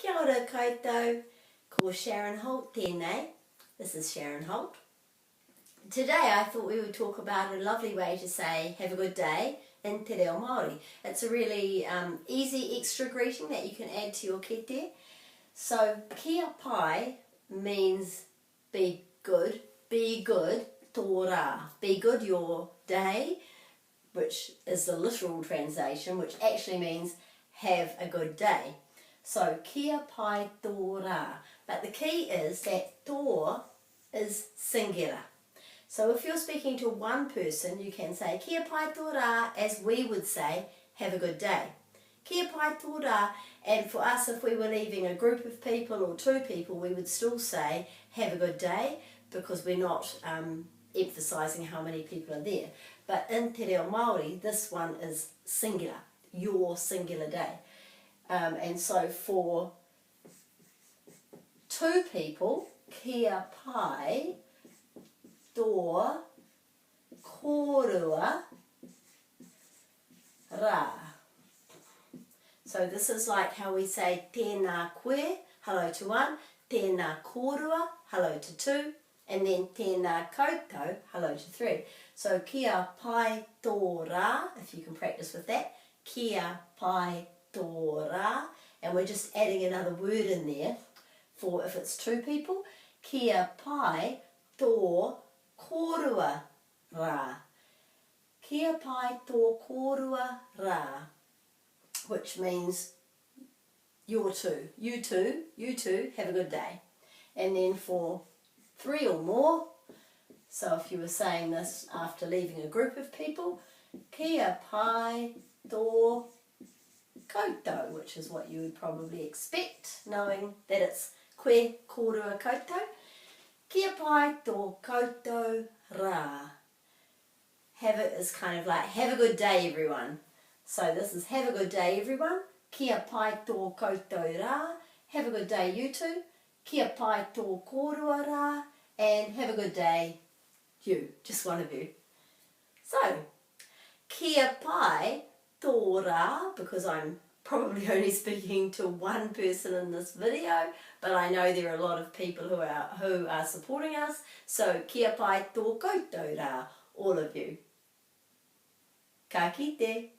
Kia ora koutou, ko Sharon Holt tēnei. This is Sharon Holt. Today I thought we would talk about a lovely way to say have a good day in Te Reo Māori. It's a really easy extra greeting that you can add to your kete. So kia pai means be good, tō rā. Be good your day, which is the literal translation, which actually means have a good day. So kia pai tō rā. But the key is that tō is singular. So if you're speaking to one person, you can say kia pai tō rā, as we would say have a good day. Kia pai tō rā, and for us, if we were leaving a group of people or two people, we would still say have a good day, because we're not emphasising how many people are there. But in Te Reo Māori, this one is singular, your singular day. And so for two people, kia pai tō kōrua rā. So this is like how we say tēnā koe, hello to one, tēnā kōrua, hello to two, and then tēnā koutou, hello to three. So kia pai tō rā, if you can practice with that, kia pai tō rā, and we're just adding another word in there for if it's two people, kia pai tō kōrua rā. Kia pai tō kōrua rā, which means you two, have a good day. And then for three or more, so if you were saying this after leaving a group of people, kia pai tō koutou, which is what you would probably expect, knowing that it's koe kōrua koutou. Kia pai tō koutou rā. Have it is kind of like have a good day everyone. So this is have a good day everyone. Kia pai tō koutou rā. Have a good day you two. Kia pai tō kōrua rā. And have a good day you, just one of you. So, kia pai tō rā, because I'm probably only speaking to one person in this video, but I know there are a lot of people who are supporting us. So kia pai tō koutou rā, all of you. Ka kite.